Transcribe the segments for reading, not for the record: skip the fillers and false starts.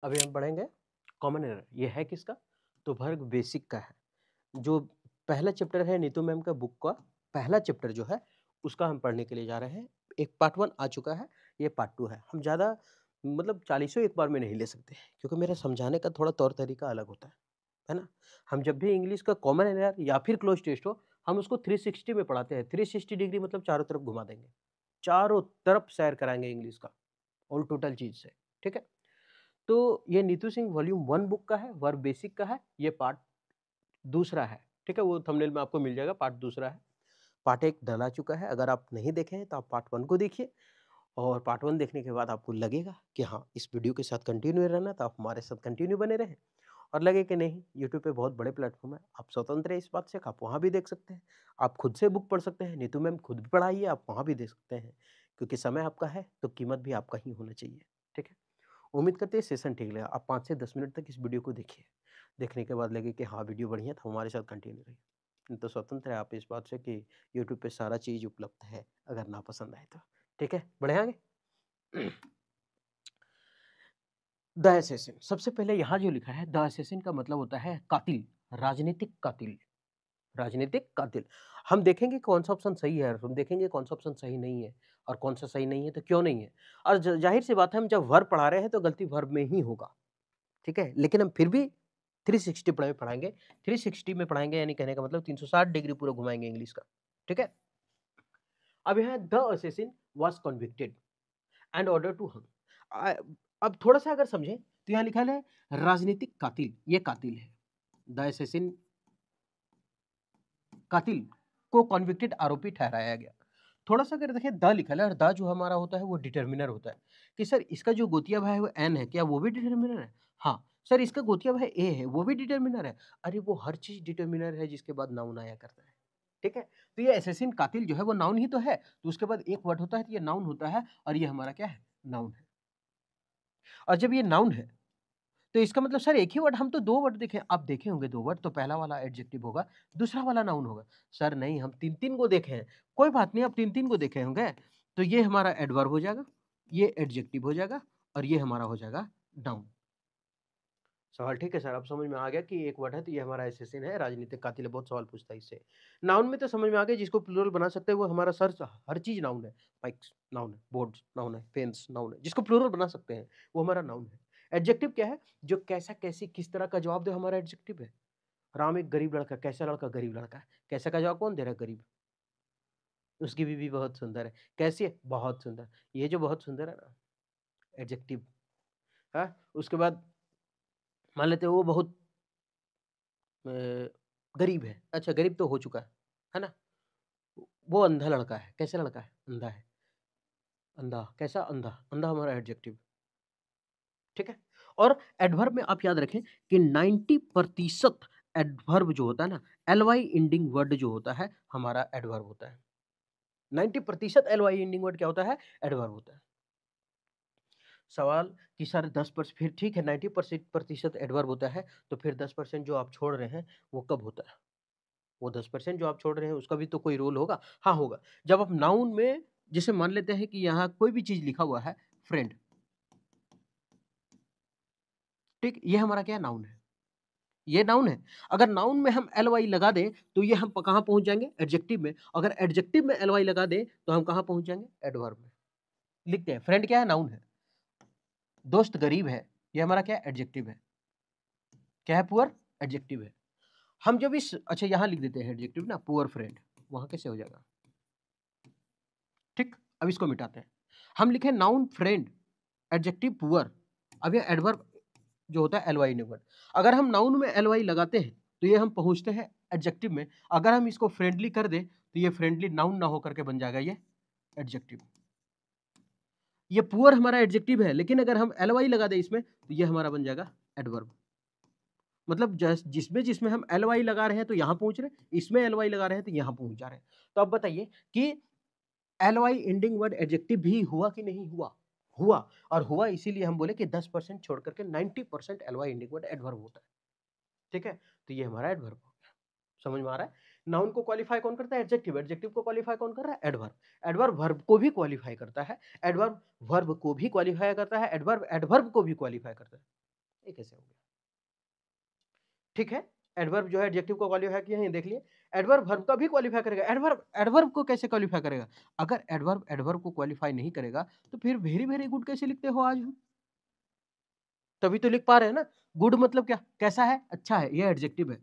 अभी हम पढ़ेंगे कॉमन एरर। ये है किसका? तो वर्ग बेसिक का है। जो पहला चैप्टर है नीतू मैम का बुक का पहला चैप्टर जो है उसका हम पढ़ने के लिए जा रहे हैं। एक पार्ट 1 आ चुका है, ये पार्ट 2 है। हम ज़्यादा मतलब चालीसों एक बार में नहीं ले सकते क्योंकि मेरा समझाने का थोड़ा तौर तरीका अलग होता है ना? हम जब भी इंग्लिश का कॉमन एरर या फिर क्लोज टेस्ट हो, हम उसको 360 में पढ़ाते हैं। 360 डिग्री मतलब चारों तरफ घुमा देंगे। चारों तरफ सैर कराएँगे इंग्लिश का, ऑल टोटल चीज़ से, ठीक है? तो ये नीतू सिंह वॉल्यूम 1 बुक का है, वर्ब बेसिक का है, ये पार्ट दूसरा है, ठीक है? वो थंबनेल में आपको मिल जाएगा, पार्ट दूसरा है। पार्ट 1 डला चुका है, अगर आप नहीं देखे हैं तो आप पार्ट 1 को देखिए और पार्ट 1 देखने के बाद आपको लगेगा कि हाँ, इस वीडियो के साथ कंटिन्यू रहना तो आप हमारे साथ कंटिन्यू बने रहें और लगे कि नहीं यूट्यूब पे बहुत बड़े प्लेटफ़ॉर्म है, आप स्वतंत्र हैं इस बात से कि आप वहाँ भी देख सकते हैं। आप खुद से बुक पढ़ सकते हैं, नीतू मैम खुद भी पढ़ाई है, आप वहाँ भी देख सकते हैं। क्योंकि समय आपका है, तो कीमत भी आपका ही होना चाहिए, ठीक है? उम्मीद करते हैं सेशन ठीक लगा। आप 5 से 10 मिनट तक इस वीडियो को देखिए। देखने के बाद लगे कि हाँ, वीडियो बढ़िया था, हमारे साथ कंटिन्यू रहिए। नहीं तो स्वतंत्र है आप इस बात से कि यूट्यूब पे सारा चीज़ उपलब्ध है, अगर ना पसंद आए तो। ठीक है, बढ़ें आगे? द असैसिन, सबसे पहले यहाँ जो लिखा है द असैसिन का मतलब होता है कातिल, राजनीतिक कातिल। राजनीतिक कातिल। हम देखेंगे कौन-सा ऑप्शन सही है, हम देखेंगे कौन-सा ऑप्शन सही नहीं है और कौन-सा सही नहीं है तो क्यों नहीं है। और ज ज़ाहिर-सी बात है हम जब वर्ब पढ़ा रहे हैं तो गलती वर्ब में ही होगा। ठीक है? लेकिन हम फिर भी 360 पढ़ाएँगे। 360 में पढ़ाएँगे यानी कहने का मतलब 360 डिग्री पूरा घुमाएँगे इंग्लिश का। ठीक है? अब यहाँ the assassin was convicted and order to hang. Uh, अब थोड़ा-सा अगर समझें तो यहाँ लिखा है राजनीतिक कातिल, ये कातिल है। द असैसिन कातिल को कन्विक्टेड आरोपी ठहराया गया। थोड़ा-सा अगर देखें द लिखा है और द जो हमारा होता है वो डिटर्मिनर होता है कि सर इसका जो गोतिया भाई है वो एन है, क्या वो भी डिटर्मिनर है? हाँ, सर इसका गोतिया भाई ए है, वो भी डिटर्मिनर है। अरे वो हर चीज़ डिटर्मिनर है जिसके बाद नाउन आया करता है। ठीक है? तो ये असैसिन कातिल जो है वो नाउन ही तो है, तो उसके बाद एक वर्ड होता है तो ये नाउन होता है और ये हमारा क्या है? नाउन है। और जब ये नाउन है तो इसका मतलब सर एक ही वर्ड, हम तो 2 वर्ड देखे, आप देखे होंगे 2 वर्ड, तो पहला वाला एडजेक्टिव होगा, दूसरा वाला नाउन होगा। सर नहीं, हम 3-3 को देखे हैं। कोई बात नहीं, आप 3-3 को देखे होंगे, तो ये हमारा एडवर्ब हो जाएगा, ये एडजेक्टिव हो जाएगा और ये हमारा हो जाएगा नाउन। सवाल ठीक है सर, अब समझ में आ गया कि एक वर्ड है तो ये हमारा असैसिन है, राजनीतिक कातिल है, बहुत सवाल पूछता है इससे। नाउन में तो समझ में आ गया, जिसको प्लूरल बना सकते हैं वो हमारा सर हर चीज़ नाउन है। माइक्स नाउन है, बोर्ड्स नाउन है, पेन्स नाउन है, जिसको प्लूरल बना सकते हैं, वो हमारा नाउन है। एडजेक्टिव क्या है? जो कैसा, कैसी, किस तरह का जवाब दे, हमारा एडजेक्टिव है। राम एक गरीब लड़का, कैसा लड़का? गरीब लड़का है। कैसा का जवाब कौन दे रहा है? गरीब। उसकी बीवी बहुत सुंदर है। कैसी है? बहुत सुंदर। ये जो बहुत सुंदर है ना, एडजेक्टिव, हाँ? उसके बाद मान लेते हैं वो बहुत अ, गरीब है। अच्छा गरीब तो हो चुका है ना? वो अंधा लड़का है। कैसा लड़का है? अंधा है। अंधा, कैसा? अंधा। अंधा हमारा एडजेक्टिव, ठीक है? और एडवर्ब में आप याद रखें कि 90% एडवर्ब जो होता है ना, एल-वाई एंडिंग वर्ड जो होता है, हमारा एडवर्ब होता है। 90% एल-वाई एंडिंग वर्ड क्या होता है? एडवर्ब होता है। सवाल कि सर 10% फिर ठीक है, 90% एडवर्ब होता है, तो फिर 10% जो आप छोड़ रहे हैं, वो कब होता है? वो 10% जो आप छोड़ रहे हैं, उसका भी तो कोई रोल होगा? हाँ, होगा। जब आप नाउन में जैसे मान लेते हैं कि यहाँ कोई भी चीज़ लिखा हुआ है, फ्रेंड, ठीक? ये हमारा क्या है? नाउन है। ये नाउन है। अगर नाउन में हम एल-वाई लगा दें, तो ये हम कहाँ पहुँच जाएँगे? एडजेक्टिव में। अगर एडजेक्टिव में एल-वाई लगा दें, तो हम कहाँ पहुँच जाएँगे? एडवर्ब में। लिखते हैं, फ्रेंड क्या है? नाउन है। दोस्त गरीब है, ये हमारा क्या है? एडजेक्टिव है। क्या है? पुअर, एडजेक्टिव है। हम जब इस अच्छा यहाँ लिख देते हैं एडजेक्टिव ना, पुअर फ्रेंड, वहाँ कैसे हो जाएगा? ठीक? अब इसको मिटाते हैं। हम लिखे नाउन फ्रेंड, एडजेक्टिव पुअर, अब ये एडवर्ब जो होता है एल-वाई वर्ड। अगर हम नाउन में एल-वाई लगाते हैं, तो ये हम पहुँचते हैं एडजेक्टिव में। अगर हम इसको फ्रेंडली कर दें, तो ये फ्रेंडली नाउन ना होकर के बन जाएगा ये एडजेक्टिव। ये पुअर हमारा एडजेक्टिव है, लेकिन अगर हम एल-वाई लगा दें इसमें, तो ये हमारा बन जाएगा एडवर्ब। मतलब जिसमें जिसमें हम एल-वाई लगा रहे हैं तो यहाँ पहुँच रहे हैं, इसमें एल-वाई लगा रहे हैं तो यहाँ पहुँच जा रहे हैं। तो अब बताइए कि एल-वाई एंडिंग वर्ड एडजेक्टिव भी हुआ कि नहीं हुआ? हुआ, और हुआ इसीलिए हम बोले कि 10% छोड़ करके 90% एल-वाई एंडिंग वर्ड एडवर्ब होता है। ठीक है? तो ये हमारा एडवर्ब हो गया। समझ में आ रहा है? नाउन को क्वालीफाई कौन करता है? एडजेक्टिव। एडजेक्टिव को क्वालीफाई कौन कर रहा है? एडवर्ब। एडवर्ब वर्ब को भी क्वालीफाई करता है। एडवर्ब वर्ब को भी क्वालीफाई करता है। एडवर्ब एडवर्ब को भी क्वालीफाई करता है। ये कैसे हो गया? ठीक है, एडवर्ब जो है एडजेक्टिव को क्वालिफाई किया है, ये देख लिए। एडवर्ब वर्ब का भी क्वालिफाई करेगा। एडवर्ब एडवर्ब को कैसे क्वालिफाई करेगा? अगर एडवर्ब एडवर्ब को क्वालिफाई नहीं करेगा तो फिर वेरी वेरी गुड कैसे लिखते हो आज हम? तभी तो लिख पा रहे हैं ना। गुड मतलब क्या? कैसा है? अच्छा है, ये एडजेक्टिव है।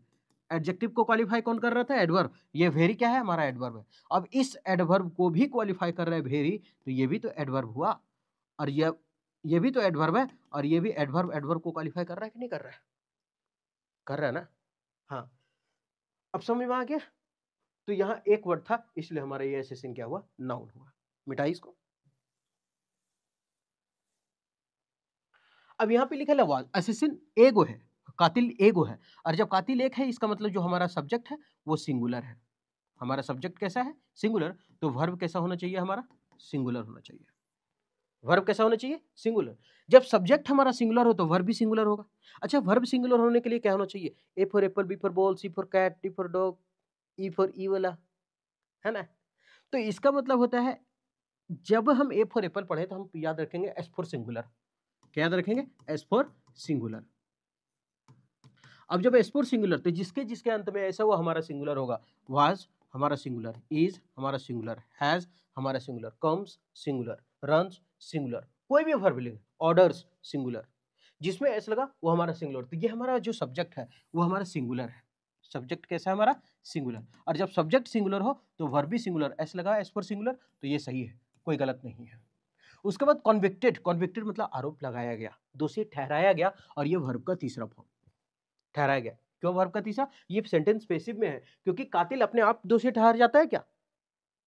एडजेक्टिव को क्वालिफाई कौन कर रहा था? एडवर्ब। ये वेरी क्या है? हमारा एडवर्ब है। अब इस एडवर्ब को भी क्वालिफाई कर रहा है वेरी, तो ये भी तो एडवर्ब हुआ। और ये भी तो एडवर्ब है, और ये भी एडवर्ब एडवर्ब को क्वालिफाई कर रहा है कि नहीं कर रहा है? कर रहा है ना। हाँ, अब समझ में आ गया। तो यहाँ एक वर्ड था, इसलिए हमारा ये एसेसिन क्या हुआ? नाउन हुआ। मिटाई इसको। अब यहाँ पे लिखा है वाज, असेसिन एगो है, कातिल एगो है। और जब कातिल एक है, इसका मतलब जो हमारा सब्जेक्ट है वो सिंगुलर है। हमारा सब्जेक्ट कैसा है? सिंगुलर। तो वर्ब कैसा होना चाहिए हमारा? सिंगुलर होना चाहिए। वर्ब कैसा होना चाहिए? सिंगुलर। जब सब्जेक्ट हमारा सिंगुलर हो तो वर्ब भी सिंगुलर होगा। अच्छा, वर्ब सिंगुलर होने के लिए क्या होना चाहिए? A for apple, B for ball, C for cat, D for dog, E for E वाला, है ना। तो इसका मतलब होता है, जब हम ए फॉर एप्पल पढ़े तो हम याद रखेंगे एस फॉर सिंगुलर। क्या याद रखेंगे? S for singular. अब जब एस फॉर सिंगुलर, तो जिसके जिसके अंत में ऐसा वो हमारा सिंगुलर होगा। वाज हमारा सिंगुलर, इज हमारा सिंगुलर, हैज हमारा singular, comes singular, runs singular, कोई भी वर्ब लेंगे, ऑर्डर्स सिंगुलर, जिसमें एस लगा वो हमारा सिंगुलर। तो ये हमारा जो सब्जेक्ट है वो हमारा सिंगुलर है। सब्जेक्ट कैसा है हमारा? सिंगुलर। और जब सब्जेक्ट सिंगुलर हो तो वर्ब भी सिंगुलर, एस लगा एस फॉर सिंगुलर, तो ये सही है, कोई गलत नहीं है। उसके बाद कॉन्विक्टेड, कॉन्विक्टेड मतलब आरोप लगाया गया, दोषी ठहराया गया, और ये वर्ब का तीसरा फॉर्म ठहराया गया। क्यों वर्ब का तीसरा? ये सेंटेंस पेसिव में है, क्योंकि कातिल अपने आप दोषी ठहर जाता है क्या?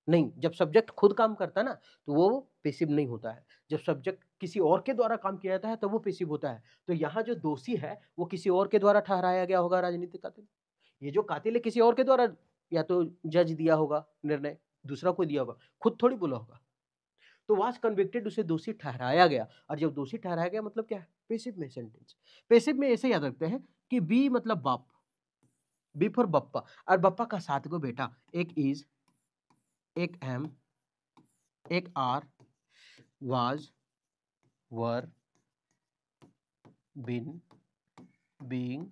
नहीं। जब सब्जेक्ट खुद काम करता है ना, तो वो पेसिव नहीं होता है। जब सब्जेक्ट किसी और के द्वारा काम किया जाता है तो वो पेसिव होता है। तो यहाँ जो दोषी है वो किसी और के द्वारा ठहराया गया होगा, राजनीतिक कातिल। ये जो कातिल है किसी और के द्वारा, या तो जज दिया होगा निर्णय, दूसरा कोई दिया होगा, खुद थोड़ी बोला होगा। तो वाज कन्विक्टेड, उसे दोषी ठहराया गया। और जब दोषी ठहराया गया मतलब क्या है? पेसिव में सेंटेंस। पेसिव में ऐसे याद रखते हैं कि बी मतलब बाप, बी फॉर बप्पा, और बप्पा का 7 गो बेटा, एक इज, एक एम, एक are, was, were, been, being,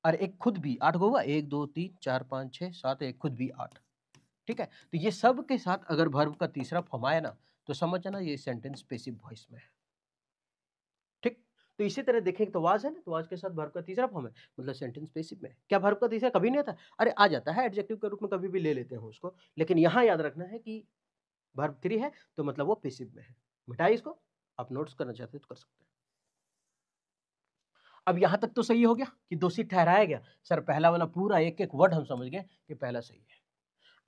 और एक खुद भी। 8 गो हुआ, 1 2 3 4 5 6 7, एक खुद भी 8। ठीक है, तो ये सब के साथ अगर वर्ब का तीसरा फॉर्म आया ना, तो समझ जाना ये सेंटेंस पेसिव वॉइस में है। ठीक। तो इसी तरह देखें तो वाज है ना, तो वाज के साथ वर्ब का तीसरा फॉर्म है, मतलब सेंटेंस पेसिव में है। क्या वर्ब का तीसरा कभी नहीं आता? अरे आ जाता है, एडजेक्टिव के रूप में कभी भी ले लेते हैं उसको, लेकिन यहाँ याद रखना है कि वर्ब 3 है तो मतलब वो पेसिव में है। मिटाइए इसको। आप नोट्स करना चाहते हैं तो कर सकते हैं। अब यहां तक तो सही हो गया कि दोषी ठहराया गया। सर पहला वाला पूरा एक एक वर्ड हम समझ गए कि पहला सही है।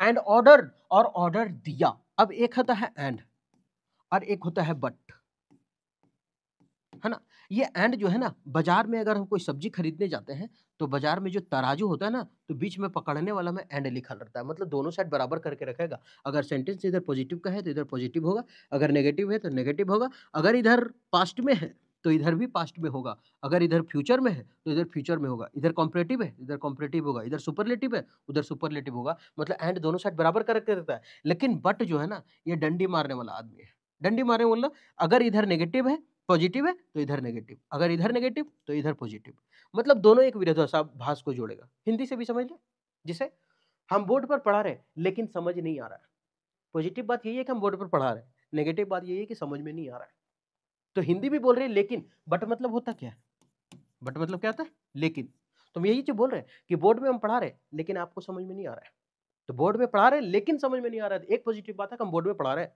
एंड ऑर्डर, और ऑर्डर दिया। अब एक होता है एंड, और एक होता है बट, है ना। ये एंड जो है ना, बाजार में अगर हम कोई सब्जी खरीदने जाते हैं तो बाजार में जो तराजू होता है ना, तो बीच में पकड़ने वाला में एंड लिखा रहता है, मतलब दोनों साइड बराबर करके रखेगा। अगर सेंटेंस इधर पॉजिटिव का है तो इधर पॉजिटिव होगा, अगर नेगेटिव है तो नेगेटिव होगा, अगर इधर पास्ट में है तो इधर भी पास्ट में होगा, अगर इधर फ्यूचर में है तो इधर फ्यूचर में होगा, इधर कॉम्परेटिव है इधर कॉम्परेटिव होगा, इधर सुपरलेटिव है उधर सुपरलेटिव होगा, मतलब एंड दोनों साइड बराबर करके रहता है। लेकिन बट जो है ना, ये डंडी मारने वाला आदमी है। डंडी मारने वाला, अगर इधर नेगेटिव है पॉजिटिव है तो इधर नेगेटिव, अगर इधर नेगेटिव तो इधर पॉजिटिव, मतलब दोनों एक विरोधाभास को जोड़ेगा। हिंदी से भी समझ ले, जिसे हम बोर्ड पर पढ़ा रहे हैं लेकिन समझ नहीं आ रहा है। पॉजिटिव बात यही है कि हम बोर्ड पर पढ़ा रहे हैं, नेगेटिव बात यही है कि समझ में नहीं आ रहा है। तो हिंदी भी बोल रहे हैं लेकिन, बट मतलब होता क्या है? बट मतलब क्या होता है? लेकिन। तो हम यही चीज बोल रहे हैं कि बोर्ड में हम पढ़ा रहे हैं लेकिन आपको समझ में नहीं आ रहा है। तो बोर्ड में पढ़ा रहे हैं लेकिन समझ में नहीं आ रहा है, एक पॉजिटिव बात है कि हम बोर्ड में पढ़ा रहे हैं।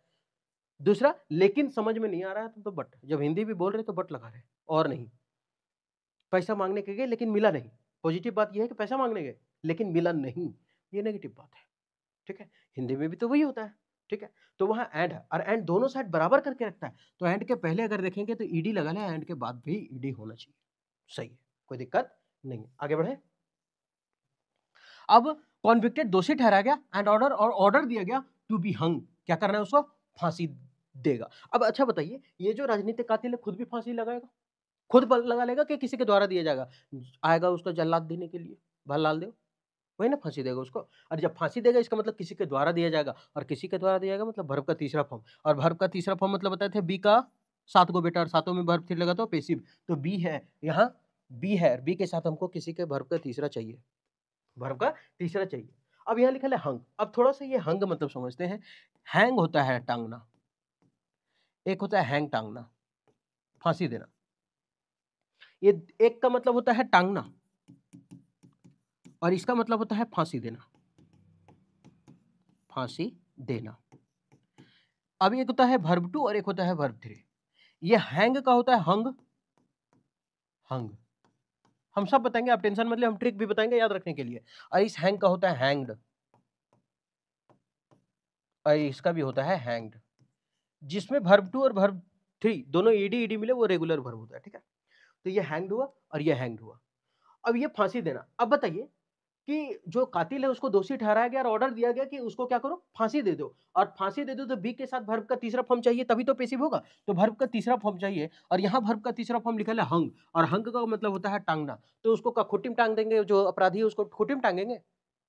दूसरा, लेकिन समझ में नहीं आ रहा है तो बट, जब हिंदी भी बोल रहे हैं तो बट लगा रहे हैं और नहीं। पैसा मांगने के गए लेकिन मिला नहीं, पॉजिटिव बात यह है कि पैसा मांगने गए लेकिन मिला नहीं, ये नेगेटिव बात है। ठीक है, हिंदी में भी तो वही होता है। ठीक है, तो वहां एंड है, और एंड दोनों साइड बराबर करके रखता है। तो एंड के पहले अगर देखेंगे तो ईडी लगा है, एंड के बाद भी ईडी होना चाहिए। सही है, कोई दिक्कत नहीं। आगे बढ़े। अब कॉन्विक्टेड दोषी ठहराया गया, एंड ऑर्डर, और ऑर्डर दिया गया टू बी हंग। क्या करना है उसको? फांसी देगा। अब अच्छा बताइए, ये जो राजनीतिक कातिल है खुद भी फांसी लगाएगा? खुद बल लगा लेगा कि किसी के द्वारा दिया जाएगा? आएगा उसको जल्लाद देने के लिए, भल्लाल देव, वही ना फांसी देगा उसको। और जब फांसी देगा इसका मतलब किसी के द्वारा दिया जाएगा, और किसी के द्वारा दिया जाएगा मतलब वर्ब का तीसरा फॉर्म, और वर्ब का तीसरा फॉर्म मतलब बताए थे बी का 7 गो बेटा और सातों में वर्ब 3 लगा तो पेसिव, तो बी है यहाँ, बी है, बी के साथ हमको किसी के वर्ब का तीसरा चाहिए, वर्ब का तीसरा चाहिए। अब यहाँ लिखा है हंग। अब थोड़ा सा ये हंग मतलब समझते हैं। हैंग होता है टांगना, एक होता है हैंग टांगना, फांसी देना। ये एक का मतलब होता है टांगना और इसका मतलब होता है फांसी देना, फांसी देना। अब एक होता है वर्ब 2 और एक होता है वर्ब 3। ये हैंग का होता है हंग, हंग हम सब बताएंगे, आप टेंशन मत ले, हम ट्रिक भी बताएंगे याद रखने के लिए। और इस हैंग का होता है हैंग्ड, और इसका भी होता है हैंग्ड। जिसमें वर्ब 2 और वर्ब 3 दोनों ईडी ईडी मिले वो रेगुलर वर्ब होता है, ठीक है। तो ये हैंग्ड हुआ और ये हैंग्ड हुआ। अब ये फांसी देना। अब बताइए कि जो कातिल है उसको दोषी ठहराया गया और ऑर्डर दिया गया कि उसको क्या करो, फांसी दे दो, और फांसी दे दो तो बी के साथ वर्ब का तीसरा फॉर्म चाहिए, तभी तो पेसिव होगा। तो वर्ब का तीसरा फॉर्म चाहिए और यहाँ वर्ब का तीसरा फॉर्म लिखा है हंग, और हंग का मतलब होता है टांगना। तो उसको का खुट्टी में टांग देंगे, जो अपराधी है उसको खुट्टी में टांगेंगे,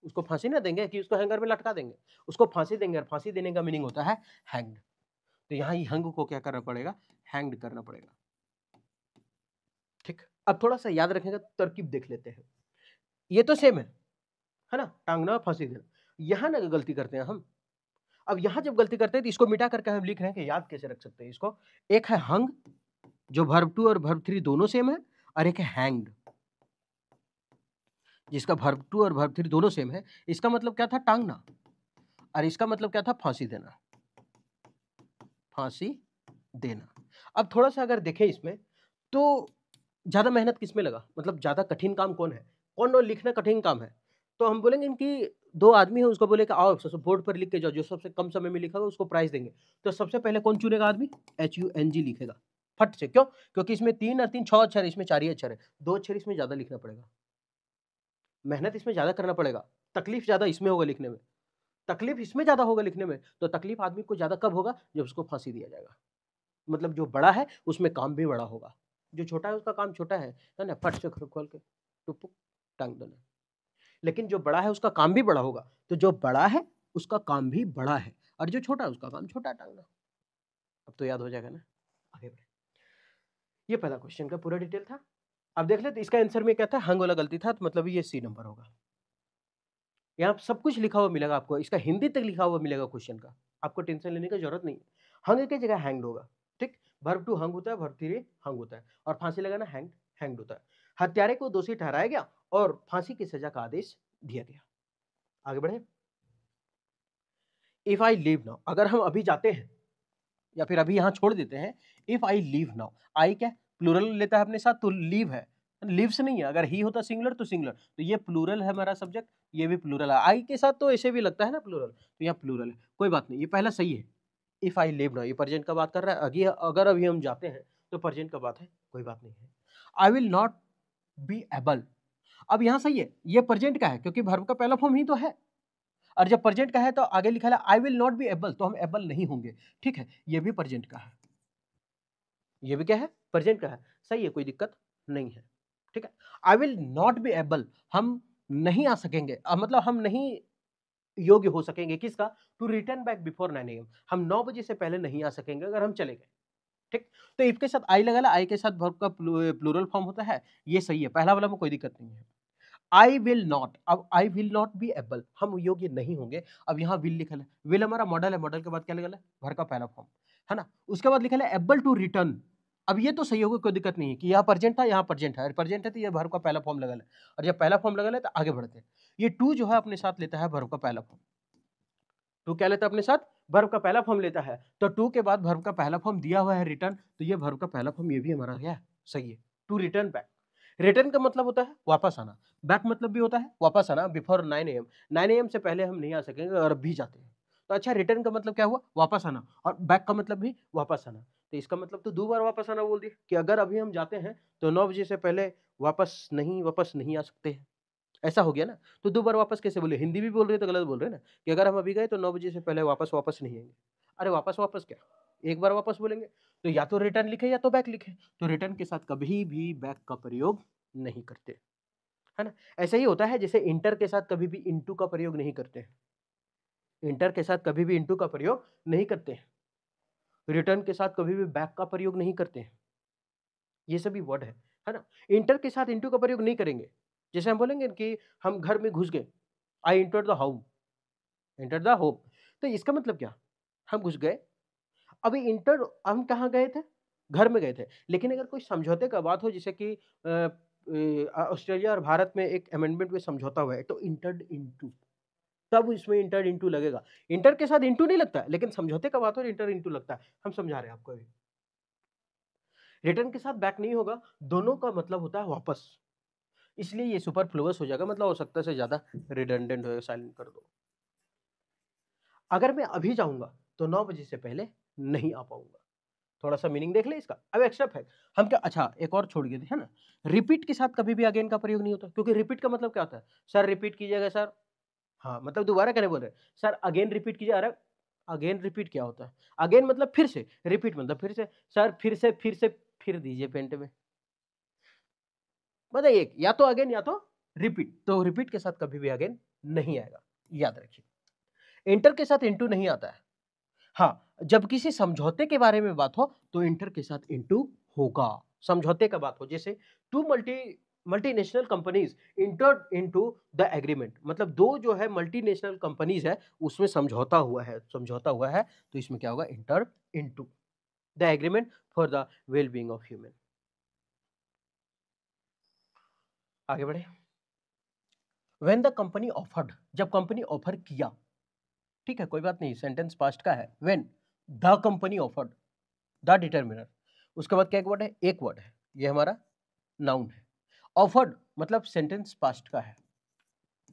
उसको फांसी ना देंगे कि उसको हैंगर में लटका देंगे, उसको फांसी देंगे, और फांसी देने का मीनिंग होता है हैंग्ड। तो यहाँ ही हंग को क्या करना पड़ेगा, हैंग्ड करना पड़ेगा, ठीक। अब थोड़ा सा याद रखेंगे, तरकीब देख लेते हैं। ये तो सेम है ना, टांगना फांसी देना। यहां ना गलती करते हैं हम। अब यहां जब गलती करते हैं तो इसको मिटा करके हम लिख रहे हैं कि याद कैसे रख सकते हैं इसको। एक है हंग जो वर्ब 2 और वर्ब 3 दोनों सेम है, और एक है हैंग्ड जिसका वर्ब 2 और वर्ब 3 दोनों सेम है। इसका मतलब क्या था, टांगना, और इसका मतलब क्या था, फांसी देना, फांसी देना। अब थोड़ा सा अगर देखें इसमें तो ज्यादा मेहनत किसमें लगा, मतलब ज्यादा कठिन काम कौन है, कौन और लिखना कठिन काम है। तो हम बोलेंगे कि दो आदमी है, उसको बोले कि आओ सबसे बोर्ड पर लिख के जाओ, जो सबसे कम समय में लिखा होगा उसको प्राइज देंगे। तो सबसे पहले कौन चुनेगा आदमी, HUNG लिखेगा फट से। क्यों, क्योंकि इसमें 3 और 3 6 अक्षर है, इसमें 4 ही अक्षर है, 2 अक्षर इसमें ज्यादा लिखना पड़ेगा, मेहनत इसमें ज्यादा करना पड़ेगा, तकलीफ ज्यादा इसमें होगा लिखने में, तकलीफ इसमें ज्यादा होगा लिखने में। तो तकलीफ आदमी को ज्यादा कब होगा, जब उसको फांसी दिया जाएगा। मतलब जो बड़ा है उसमें काम भी बड़ा होगा, जो छोटा है उसका काम छोटा है ना, फट से खोल के टुपुक टांग देना। लेकिन जो बड़ा है उसका काम भी बड़ा होगा, तो जो बड़ा है उसका काम भी बड़ा है, और जो छोटा है उसका काम छोटा है टांगना। अब तो याद हो जाएगा ना, आगे बढ़े। ये पहला क्वेश्चन का पूरा डिटेल था। अब देख लेते इसका आंसर में क्या था, हंग वाला गलती था, तो मतलब ये सी नंबर होगा। यहाँ सब कुछ लिखा हुआ मिलेगा आपको, इसका हिंदी तक लिखा हुआ मिलेगा क्वेश्चन का, आपको टेंशन लेने की जरूरत नहीं है। हंग की जगह हैंग्ड होगा, ठीक। वर्ब 2 हंग होता है, वर्ब 3 हंग होता है, और फांसी लगाना हैंग्ड, हैंग्ड होता है। हत्यारे को दोषी ठहराया गया और फांसी की सजा का आदेश दिया गया। आगे बढ़े। इफ आई लीव नाउ, अगर हम अभी जाते हैं या फिर अभी यहां छोड़ देते हैं। इफ आई लीव नाउ, आई क्या प्लूरल लेता है अपने साथ, तो लीव है, लिव्स नहीं है। अगर ही होता सिंगुलर तो सिंगुलर, तो ये प्लूरल है हमारा सब्जेक्ट, ये भी प्लूरल है। आई के साथ तो ऐसे भी लगता है ना प्लूरल, तो यहाँ प्लूरल है, कोई बात नहीं, ये पहला सही है। इफ आई लिव नाउ, ये प्रेजेंट का बात कर रहा है। अगर अभी हम जाते हैं तो प्रेजेंट का बात है, कोई बात नहीं है। I will not be able, अब यहाँ सही है, ये प्रेजेंट का है क्योंकि वर्ब का पहला फॉर्म ही तो है, और जब प्रेजेंट का है तो आगे लिखा है I will not be able, तो हम एबल नहीं होंगे, ठीक है। ये भी प्रेजेंट का है, ये भी क्या है, प्रेजेंट का है, सही है, कोई दिक्कत नहीं है, ठीक है। I will not be able, हम नहीं आ सकेंगे, मतलब हम नहीं योग्य हो सकेंगे किसका, to return back before 9 AM, हम 9 बजे से पहले नहीं आ सकेंगे अगर हम चले गए, ठीक। तो इफ के साथ आई लगा, आई के साथ वर्ब का प्लूरल फॉर्म होता है, ये सही है, पहला वाला में कोई दिक्कत नहीं है। आई विल नॉट, अब I will not be able, हम योग्य नहीं होंगे। अब यहाँ विल लिखा है, विल हमारा मॉडल है, मॉडल के बाद क्या लगा है, वर्ब का पहला फॉर्म, है ना। उसके बाद लिखा है एबल टू रिटर्न, अब ये तो सही होगा, कोई दिक्कत नहीं है कि यहाँ प्रेजेंट था, यहाँ प्रेजेंट है, प्रेजेंट है तो ये वर्ब का पहला फॉर्म लगा है, और जब पहला फॉर्म लगा है तो आगे बढ़ते हैं। ये टू जो है अपने साथ लेता है वर्ब का पहला फॉर्म, टू क्या लेता है अपने साथ, वर्ब का पहला फॉर्म लेता है, तो टू के बाद वर्ब का पहला फॉर्म दिया हुआ है रिटर्न, तो ये वर्ब का पहला फॉर्म ये भी हमारा क्या है, सही है, टू रिटर्न बैक। रिटर्न का मतलब होता है वापस आना, बैक मतलब भी होता है वापस आना, बिफोर 9 AM, 9 AM से पहले हम नहीं आ सकेंगे और अभी जाते हैं। तो अच्छा, रिटर्न का मतलब क्या हुआ, वापस आना, और बैक का मतलब भी वापस आना। तो इसका मतलब तो दो बार वापस आना बोल दिया कि अगर अभी हम जाते हैं तो 9 बजे से पहले वापस नहीं आ सकते हैं, ऐसा हो गया ना। तो दो बार वापस कैसे बोले, हिंदी भी बोल रहे तो गलत बोल रहे हैं ना, कि अगर हम अभी गए तो 9 बजे से पहले वापस वापस नहीं आएंगे। अरे वापस वापस क्या, एक बार वापस बोलेंगे, तो या तो रिटर्न लिखे या तो बैक लिखे, तो रिटर्न के साथ कभी भी बैक का प्रयोग नहीं करते, है ना। ऐसा ही होता है जैसे इंटर के साथ कभी भी इनटू का प्रयोग नहीं करते हैं, इंटर के साथ कभी भी इनटू का प्रयोग नहीं करते हैं। रिटर्न के साथ कभी भी बैक का प्रयोग नहीं करते हैं, ये सभी वर्ड है ना। इंटर के साथ इनटू का प्रयोग नहीं करेंगे। जैसे हम बोलेंगे कि हम घर में घुस गए, I enter the house, enter the home, तो इसका मतलब क्या, हम घुस गए। अभी इंटर हम कहाँ गए थे, घर में गए थे। लेकिन अगर कोई समझौते का बात हो, जैसे कि ऑस्ट्रेलिया और भारत में एक अमेंडमेंट में समझौता हुआ है, तो इंटर्ड इनटू, तब इसमें इंटर्ड इनटू लगेगा। इंटर के साथ इनटू नहीं लगता है, लेकिन समझौते का बात हो इंटर इनटू लगता है। हम समझा रहे हैं आपको अभी। रिटर्न के साथ बैक नहीं होगा, दोनों का मतलब होता है वापस, इसलिए ये सुपरफ्लुअस हो जाएगा, मतलब हो सकता है से ज्यादा रिडंडेंट होगा, साइलेंट कर दो। अगर मैं अभी जाऊंगा तो 9 बजे से पहले नहीं आ पाऊंगा। थोड़ा सा मीनिंग देख ले इसका। अब एक्सेप्ट है, हम क्या, अच्छा एक और छोड़ गए थे, है ना। रिपीट के साथ कभी भी अगेन का प्रयोग नहीं होता, क्योंकि रिपीट का मतलब क्या होता है, सर रिपीट कीजिएगा सर, हाँ मतलब दोबारा कहने बोल रहे हैं, सर अगेन रिपीट कीजिए। अरे अगेन रिपीट क्या होता है, अगेन मतलब फिर से, रिपीट मतलब फिर से, सर फिर से फिर दीजिए पेंट में, मतलब एक या तो अगेन या तो रिपीट, तो रिपीट के साथ कभी भी अगेन नहीं आएगा, याद रखिए। इंटर के साथ इनटू नहीं आता है। हाँ, जब किसी समझौते के बारे में बात हो तो इंटर के साथ इनटू होगा। समझौते का बात हो, जैसे two multinational companies entered into the agreement, मतलब दो जो है मल्टीनेशनल कंपनीज है उसमें समझौता हुआ है, तो इसमें क्या होगा, inter into the agreement for the well being of human. आगे बढ़े। व्हेन द कंपनी ऑफर्ड, जब कंपनी ऑफर किया, ठीक है कोई बात नहीं, सेंटेंस पास्ट का है। When the company offered, the determiner, उसके बाद क्या एक वर्ड है, एक वर्ड है, ये हमारा नाउन है। ऑफर्ड मतलब सेंटेंस पास्ट का है,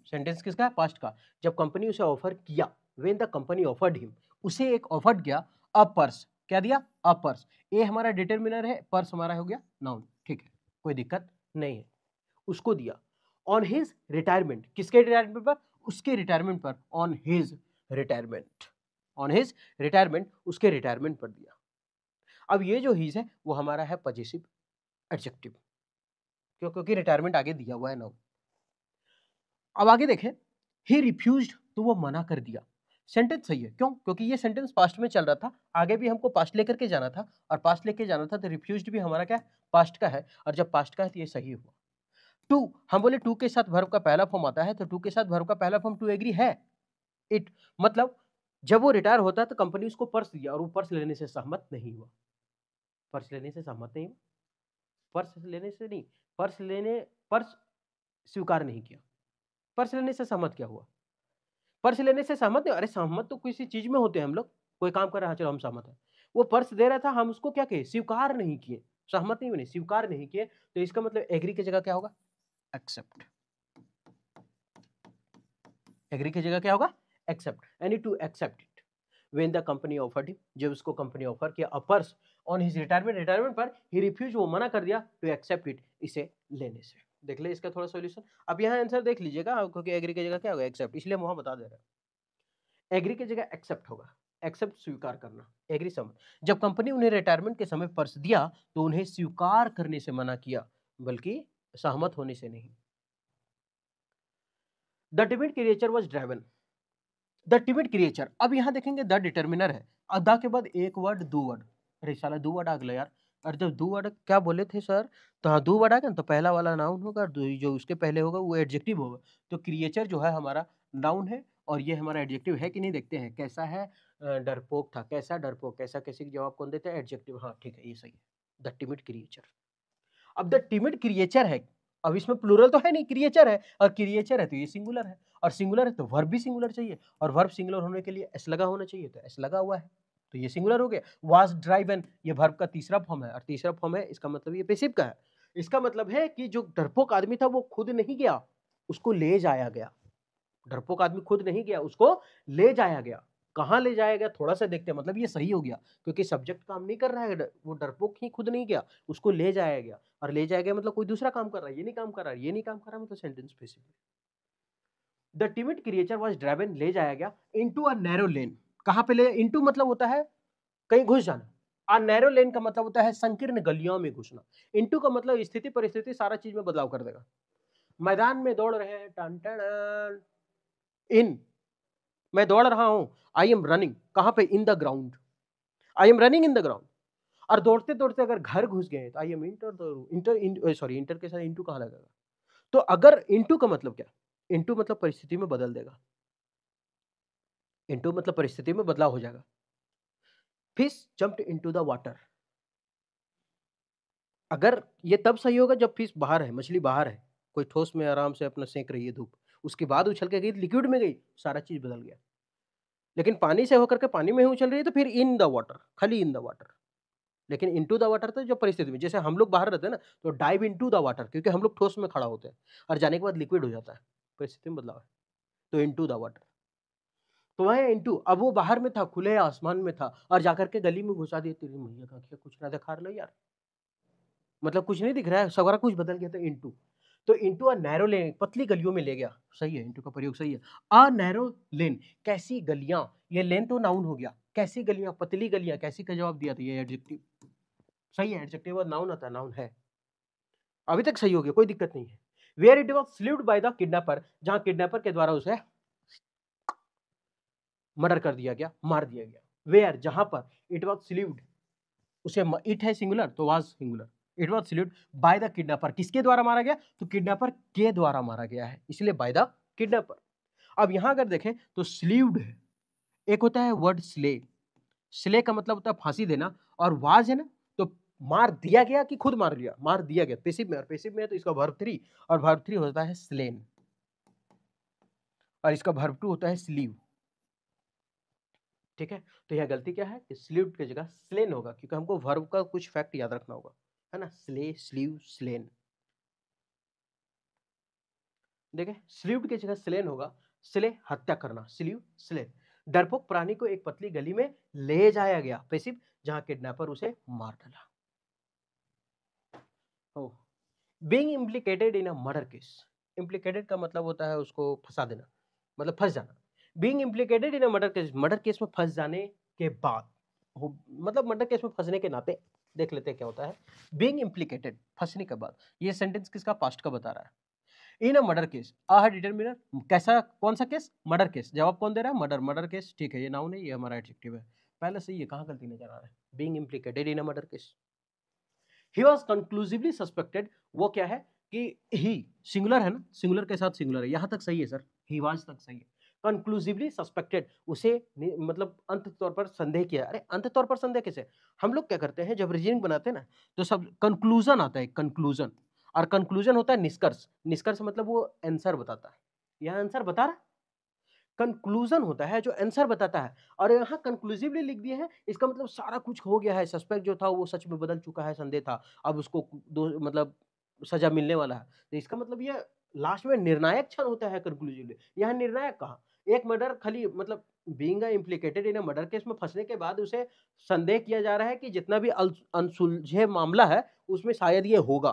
सेंटेंस किसका है, पास्ट का। जब कंपनी उसे ऑफर किया, when the company offered him, उसे एक ऑफर्ड किया, अ पर्स, क्या दिया, अ पर्स, ये हमारा डिटर्मिनर है, पर्स हमारा हो गया नाउन, ठीक है कोई दिक्कत नहीं है। उसको दिया ऑन हिज रिटायरमेंट, किसके रिटायरमेंट पर, उसके रिटायरमेंट पर, on his retirement, on his retirement, उसके रिटायरमेंट पर दिया। अब ये जो हिज है वो हमारा है पजेसिव एडजेक्टिव, क्यों, क्योंकि रिटायरमेंट आगे दिया हुआ है नाउ। अब आगे देखें, ही रिफ्यूज्ड, तो वो मना कर दिया। सेंटेंस सही है, क्यों, क्योंकि ये सेंटेंस पास्ट में चल रहा था, आगे भी हमको पास्ट लेकर के जाना था, और पास्ट लेके जाना था तो रिफ्यूज्ड भी हमारा क्या, पास्ट का है, और जब पास्ट का है तो ये सही हुआ। टू, हम बोले टू के साथ वर्ब का पहला फॉर्म आता है, तो टू के साथ वर्ब का पहला फॉर्म टू एग्री है। इट मतलब जब वो रिटायर होता है तो कंपनी उसको पर्स दिया और वो पर्स लेने से सहमत नहीं हुआ, पर्स लेने से सहमत नहीं हुआ, पर्स लेने से नहीं, पर्स स्वीकार नहीं किया, पर्स लेने से सहमत क्या हुआ, पर्स लेने से सहमत नहीं, अरे सहमत तो किसी चीज में होते हैं हम लोग, कोई काम कर रहा है चलो हम सहमत है, वो पर्स दे रहा था, हम उसको क्या कहे, स्वीकार नहीं किए, सहमत नहीं बने, स्वीकार नहीं किए, तो इसका मतलब एग्री की जगह क्या होगा, एक्सेप्ट। एग्री की जगह क्या होगा, एक्सेप्ट, यानी to accept it. When the company offered him, जब उसको कंपनी ऑफर किया, a purse on his retirement, retirement पर ही रिफ्यूज, वो मना कर दिया, टू एक्सेप्ट इट, इसे लेने से। देख ले इसका थोड़ा सॉल्यूशन। अब यहाँ आंसर देख लीजिएगा, क्योंकि एग्री की जगह क्या होगा, एक्सेप्ट, इसलिए हम वहां बता दे रहे हैं। एग्री की जगह एक्सेप्ट होगा, एक्सेप्ट स्वीकार करना, एग्री समझ। जब कंपनी उन्हें रिटायरमेंट के समय पर्स दिया तो उन्हें स्वीकार करने से मना किया, बल्कि सहमत होने से नहीं। The timid creature was driven, the timid creature, अब यहाँ देखेंगे द डिटर्मिनर है, और द के बाद एक वर्ड दो वर्ड, अरे साला दो वर्ड आ गया यार। और जब दो वर्ड क्या बोले थे सर, तो हाँ दो वर्ड आ गया ना, तो पहला वाला नाउन होगा और जो उसके पहले होगा वो एडजेक्टिव होगा। तो क्रिएचर जो है हमारा नाउन है, और ये हमारा एडजेक्टिव है कि नहीं, देखते हैं कैसा है। डरपोक था, कैसा डरपोक, कैसा कैसे की जवाब कौन देता है, एडजेक्टिव, हाँ ठीक है ये सही है, द टिमिड क्रिएचर। अब द टिमिड क्रिएचर है, अब इसमें प्लूरल तो है नहीं, क्रिएचर है, और क्रिएचर है तो ये सिंगुलर है, और सिंगुलर है तो वर्ब भी सिंगुलर चाहिए, और वर्ब सिंगुलर होने के लिए एस लगा होना चाहिए, तो एस लगा हुआ है, तो ये सिंगुलर हो गया। वाज ड्राइवन, ये वर्ब का तीसरा फॉर्म है, और तीसरा फॉर्म है, इसका मतलब ये पैसिव का है। इसका मतलब है कि जो डरपोक आदमी था वो खुद नहीं गया, उसको ले जाया गया। डरपोक आदमी खुद नहीं गया, उसको ले जाया गया। कहां ले जाया गया, थोड़ा सा देखते हैं, मतलब ये सही हो गया, क्योंकि सब्जेक्ट काम नहीं कर रहा है, वो डरपोक ही खुद नहीं गया, उसको ले जाया गया, और ले जाया गया मतलब कोई दूसरा काम कर रहा है, ये नहीं काम कर रहा है, ये नहीं काम कर रहा है, मतलब सेंटेंस पैसिव है। The timid creature was driven, ले जाया गया, इनटू अ नैरो लेन, कहां पे ले, इनटू मतलब होता है कहीं घुस जाना, आ नैरो लेन का मतलब होता है संकीर्ण गलियों में घुसना। इनटू का मतलब स्थिति परिस्थिति सारा चीज में बदलाव कर देगा। मैदान में दौड़ रहे हैं, टन टन, इन, मैं दौड़ रहा हूं, आई एम रनिंग, कहां पे, in the ground. I am running in the ground. और दौड़ते दौड़ते अगर घर घुस गए तो आई एम इंटर के साथ इंटू कहाँ लगेगा? तो अगर इंटू का मतलब क्या? इंटू मतलब परिस्थिति में बदल देगा। इंटू मतलब परिस्थिति में बदलाव हो जाएगा। Fish jumped into the water. अगर ये तब सही होगा जब फिश बाहर है, मछली बाहर है, कोई ठोस में आराम से अपना सेक रही है धूप, उसके बाद उछल के गई, लिक्विड में गई, सारा चीज बदल गया। लेकिन पानी से होकर के पानी में ही उछल रही है तो फिर इन द वाटर, खाली इन द वाटर। लेकिन इनटू द वाटर तो जो परिस्थिति में, जैसे हम लोग बाहर रहते हैं ना, तो डाइव इनटू द वाटर, क्योंकि हम लोग ठोस में खड़ा होते हैं और जाने के बाद लिक्विड हो जाता है, परिस्थिति में बदलाव है, तो इनटू द वाटर। तो वह इंटू, अब वो बाहर में था, खुले आसमान में था और जाकर के गली में घुसा दिया। तेरी मैया का क्या कुछ ना दिखा रहा यार, मतलब कुछ नहीं दिख रहा है, सवारा कुछ बदल गया था इंटू। तो इंटू अ नैरो लेन, पतली गलियों में ले गया। सही है, इंटू का प्रयोग सही है। अ नैरो लेन, कैसी गलियां, ये लेन तो नाउन हो गया, कैसी गलियां, पतली गलियां, कैसी का जवाब दिया था, ये एडजेक्टिव सही है। एडजेक्टिव और नाउन आता है, नाउन है, अभी तक सही हो गया, कोई दिक्कत नहीं है। Where it was sleeved by the kidnapper, जहां किडनैपर के द्वारा उसे मर्डर कर दिया गया, मार दिया गया। वेयर, जहां पर, इट वॉज स्लीव्ड, उसे इट है सिंगुलर तो was singular, it was sleeved by the kidnapper, किसके द्वारा मारा गया? तो किडनैपर के द्वारा मारा गया है, इसलिए बाय द किडनैपर। अब यहां अगर देखें तो स्लीव्ड है, एक होता है वर्ड स्ले, स्ले का मतलब होता है फांसी देना, और वाज है ना, तो मार दिया गया कि खुद मार लिया, मार दिया गया, पेसिव में, और पेसिव में है तो इसका वर्ब 3, और वर्ब 3 होता है स्लेन, और इसका वर्ब 2 होता है स्लीव। ठीक है, तो यह गलती क्या है कि स्लीव्ड की जगह स्लेन होगा, क्योंकि हमको वर्ब का कुछ फैक्ट याद रखना होगा, है ना, स्ले, स्लीव, स्लेन। देखें, स्लीव्ड की जगह स्लेन होगा, स्ले हत्या करना, स्लीव स्लेन। डरपोक प्राणी को एक पतली गली में ले जाया गया, पैसिव, जहां किडनैपर उसे मार डाला। Oh, being implicated in a murder case, implicated का मतलब होता है उसको फंसा देना, मतलब फंस जाना। Being implicated in a murder case में फंस जाने के बाद, मतलब मर्डर केस में फंसने के नाते, देख लेते हैं क्या होता है। बीइंग इम्प्लीकेटेड, फंसने के बाद, ये सेंटेंस किसका, पास्ट का बता रहा है। इन अ मर्डर केस, आ है डिटरमिनर, कैसा, कौन सा केस, मर्डर केस, जवाब कौन दे रहा है, मर्डर, मर्डर केस, ठीक है, ये नाउन है, ये हमारा एडजेक्टिव है, पहले से ये कहां गलती नजर आ रहा है, being implicated in a murder case. He was conclusively suspected, वो क्या है कि ही सिंगुलर है ना, सिंगुलर के साथ सिंगुलर है, यहां तक सही है सर, ही वाज तक सही है। कंक्लूसिवली सस्पेक्टेड, उसे मतलब अंत तौर पर संदेह किया। अरे अंत तौर पर संदेह कैसे, हम लोग क्या करते हैं जब रीजनिंग बनाते हैं ना, तो सब कंक्लूजन आता है, कंक्लूजन, और कंक्लूजन होता है निष्कर्ष, निष्कर्ष मतलब वो आंसर बताता है, यह आंसर बता रहा, कंक्लूजन होता है जो आंसर बताता है, और यहाँ कंक्लूसिवली लिख दिए हैं, इसका मतलब सारा कुछ हो गया है, सस्पेक्ट जो था वो सच में बदल चुका है, संदेह था, अब उसको दो मतलब सजा मिलने वाला है, तो इसका मतलब ये लास्ट में निर्णायक क्षण होता है कंक्लूसिवली। यहाँ निर्णायक कहा, एक मर्डर खाली मतलब बीइंग इम्प्लीकेटेड इन मर्डर केस में फंसने के बाद उसे संदेह किया जा रहा है कि जितना भी अनसुलझे मामला है उसमें शायद ये होगा,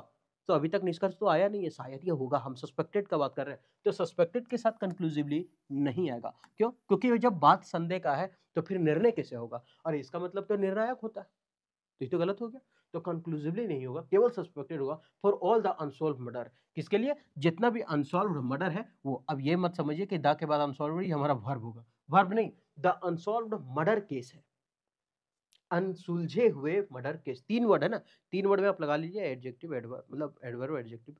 तो अभी तक निष्कर्ष तो आया नहीं है, शायद ये होगा, हम सस्पेक्टेड का बात कर रहे हैं, तो सस्पेक्टेड के साथ कंक्लूसिवली नहीं आएगा, क्यों, क्योंकि जब बात संदेह का है तो फिर निर्णय कैसे होगा, और इसका मतलब तो निर्णायक होता है, तो ये तो गलत हो गया, तो कंक्लूसिवली नहीं होगा, केवल सस्पेक्टेड होगा for all the unsolved murder, किसके लिए, जितना भी अनसॉल्व मर्डर है वो। अब ये मत समझिए कि दा के बाद अनसॉल्व हमारा वर्ब होगा, वर्ब नहीं, द अनसॉल्व मर्डर केस है, अनसुलझे हुए मर्डर केस, तीन वर्ड है ना, तीन वर्ड में आप लगा लीजिए एडजेक्टिव, एडवर्ब, मतलब एडवर्ब एडजेक्टिव,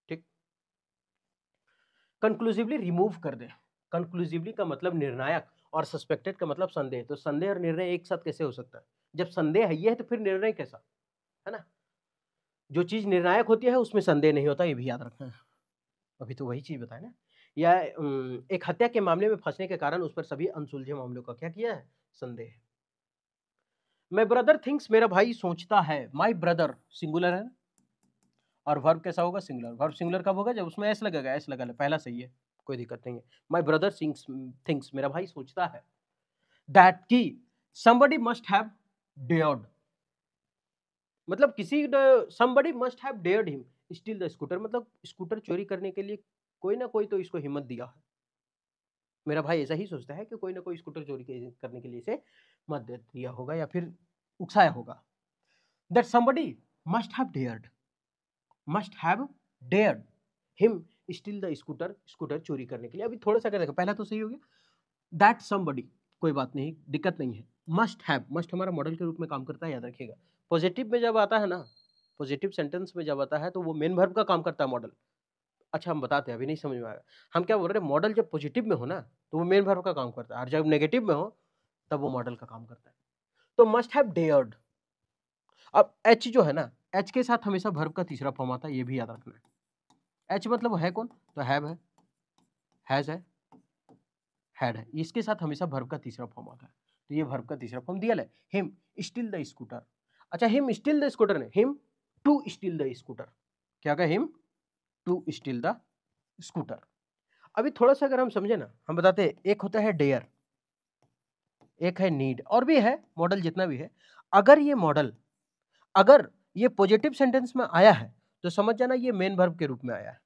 ठीक। कंक्लूसिवली रिमूव कर दे, कंक्लूसिवली का मतलब निर्णायक, और सस्पेक्टेड का मतलब संदेह, तो संदेह और निर्णय एक साथ कैसे हो सकता है, जब संदेह है ये है तो फिर निर्णय कैसा, है ना, जो चीज निर्णायक होती है उसमें संदेह नहीं होता, ये भी याद रखना है, अभी तो वही चीज बताए ना। या एक हत्या के मामले में फंसने के कारण उस पर सभी अनसुलझे मामलों का क्या किया है, संदेह। माई ब्रदर थिंक्स, मेरा भाई सोचता है, माई ब्रदर सिंगुलर है, और वर्ब कैसा होगा, सिंगुलर, वर्ब सिंगुलर कब होगा, जब उसमें एस लगेगा, एस लगा ले, पहला सही है, कोई दिक्कत नहीं है। माई ब्रदर थिंक्स, मेरा भाई सोचता है, दैट की somebody must have dared, मतलब किसी, somebody must have dared him steal the scooter, मतलब स्कूटर चोरी करने के लिए कोई ना कोई तो इसको हिम्मत दिया है, मेरा भाई ऐसा ही सोचता है कि कोई ना कोई स्कूटर चोरी करने के लिए इसे मत दिया होगा या फिर उकसाया होगा। That somebody must have dared, must have dared him steal the scooter, scooter चोरी करने के लिए। अभी थोड़ा सा कर देखो, पहला तो सही हो गया, दैट somebody, कोई बात नहीं, दिक्कत नहीं है, मस्ट हमारा मॉडल के रूप में काम करता है, याद रखिएगा। पॉजिटिव में जब आता है ना, पॉजिटिव सेंटेंस में जब आता है तो वो मेन वर्ब का काम करता है मॉडल। अच्छा हम बताते हैं, अभी नहीं समझ में आएगा। हम क्या बोल रहे हैं, मॉडल जब पॉजिटिव में हो ना तो वो मेन वर्ब का काम करता है, और जब नेगेटिव में हो तब वो मॉडल का काम करता है। तो मस्ट हैव डेयर्ड। अब एच जो है ना, एच के साथ हमेशा वर्ब का तीसरा फॉर्म आता है, ये भी याद रखना है। एच मतलब है कौन, तो हैव है, हैज है, हैड है, इसके साथ हमेशा वर्ब का तीसरा फॉर्म आता है। तो ये वर्ब का तीसरा फॉर्म दिया है, हिम स्टील द स्कूटर। अच्छा हिम स्टील द स्कूटर नहीं, him to steal the scooter. क्या कहा, him to steal the scooter. अभी थोड़ा सा अगर हम समझे ना, हम बताते हैं, एक होता है डेयर, एक है नीड, और भी है मॉडल जितना भी है। अगर ये मॉडल, अगर ये पॉजिटिव सेंटेंस में आया है तो समझ जाना ये मेन वर्ब के रूप में आया है,